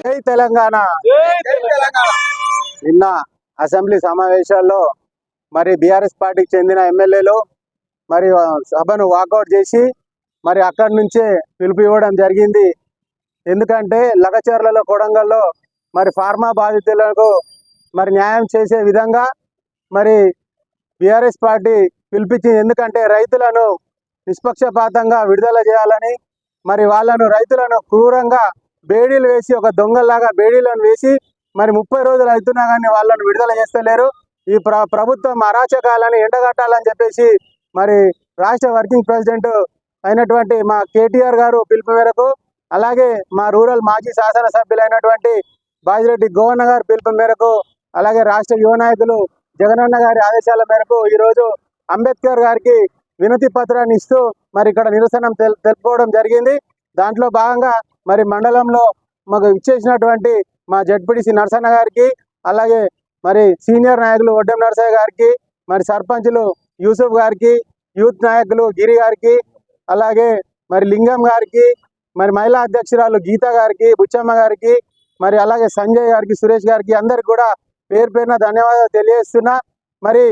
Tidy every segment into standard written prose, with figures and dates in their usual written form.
జై తెలంగాణ. నిన్న అసెంబ్లీ సమావేశాల్లో మరి బీఆర్ఎస్ పార్టీకి చెందిన ఎమ్మెల్యేలు మరి సభను వాకౌట్ చేసి మరి అక్కడి నుంచే పిలుపు ఇవ్వడం జరిగింది. ఎందుకంటే లగచర్లలో కొడంగల్లో మరి ఫార్మా బాధితులకు మరి న్యాయం చేసే విధంగా మరి బీఆర్ఎస్ పార్టీ పిలిపించింది. ఎందుకంటే రైతులను నిష్పక్షపాతంగా విడుదల చేయాలని, మరి రైతులను క్రూరంగా బేడీలు వేసి ఒక దొంగల్లాగా బేడీలను వేసి మరి 30 రోజులు అవుతున్నా కానీ వాళ్ళను విడుదల చేస్తలేరు. ఈ ప్రభుత్వం అరాచకాలని ఎండగట్టాలని చెప్పేసి మరి రాష్ట్ర వర్కింగ్ ప్రెసిడెంట్ అయినటువంటి మా కేటీఆర్ గారు పిలుపు మేరకు, అలాగే మా రూరల్ మాజీ శాసనసభ్యులైనటువంటి బాజిరెడ్డి గోవన్న గారు పిలుపు మేరకు, అలాగే రాష్ట్ర యువ నాయకులు జగనన్న గారి ఆదేశాల మేరకు ఈరోజు అంబేద్కర్ గారికి వినతి పత్రాన్ని ఇస్తూ మరి ఇక్కడ నిరసన తెలుపుకోవడం జరిగింది. దాంట్లో భాగంగా మరి మండలంలో మాకు ఇచ్చేసినటువంటి మా జడ్పీటీసీ నరసన్న గారికి, అలాగే మరి సీనియర్ నాయకులు ఒడ్డెం నరసయ్య గారికి, మరి సర్పంచులు యూసుఫ్ గారికి, యూత్ నాయకులు గిరి గారికి, అలాగే మరి లింగం గారికి, మరి మహిళా అధ్యక్షురాలు గీత గారికి, బుచ్చమ్మ గారికి, మరి అలాగే సంజయ్ గారికి, సురేష్ గారికి అందరికి కూడా పేరు పేరున ధన్యవాదాలు తెలియజేస్తున్నా. మరి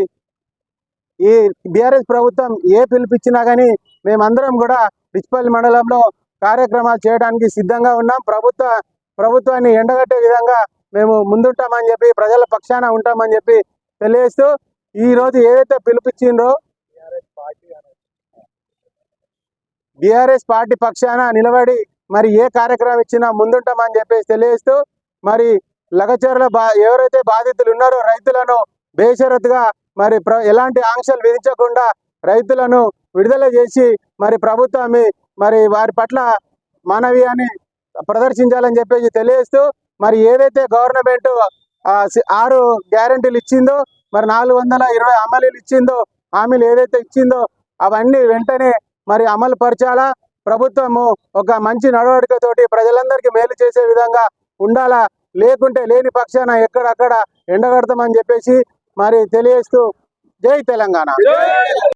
ఈ బీఆర్ఎస్ ప్రభుత్వం ఏ పిలిపించినా కానీ మేమందరం కూడా డిచ్పల్లి మండలంలో కార్యక్రమాలు చేయడానికి సిద్ధంగా ఉన్నాం. ప్రభుత్వాన్ని ఎండగట్టే విధంగా మేము ముందుంటామని చెప్పి, ప్రజల పక్షాన ఉంటామని చెప్పి తెలియజేస్తూ, ఈరోజు ఏదైతే పిలిపించిందో బీఆర్ఎస్ పార్టీ పక్షాన నిలబడి మరి ఏ కార్యక్రమం ఇచ్చినా ముందుంటామని చెప్పేసి తెలియజేస్తూ, మరి లగచర్ల ఎవరైతే బాధితులు ఉన్నారో రైతులను బేషరతుగా మరి ఎలాంటి ఆంక్షలు విధించకుండా రైతులను విడుదల చేసి మరి ప్రభుత్వాన్ని మరి వారి పట్ల మానవీయాన్ని ప్రదర్శించాలని చెప్పేసి తెలియజేస్తూ, మరి ఏదైతే గవర్నమెంట్ 6 గ్యారెంటీలు ఇచ్చిందో, మరి 420 హామీలు ఇచ్చిందో, హామీలు ఏదైతే ఇచ్చిందో అవన్నీ వెంటనే మరి అమలు పరచాలా. ప్రభుత్వము ఒక మంచి నడవడికతోటి ప్రజలందరికీ మేలు చేసే విధంగా ఉండాలా. లేకుంటే లేని పక్షాన ఎక్కడక్కడ ఎండగడతామని చెప్పేసి మరి తెలియజేస్తూ, జై తెలంగాణ.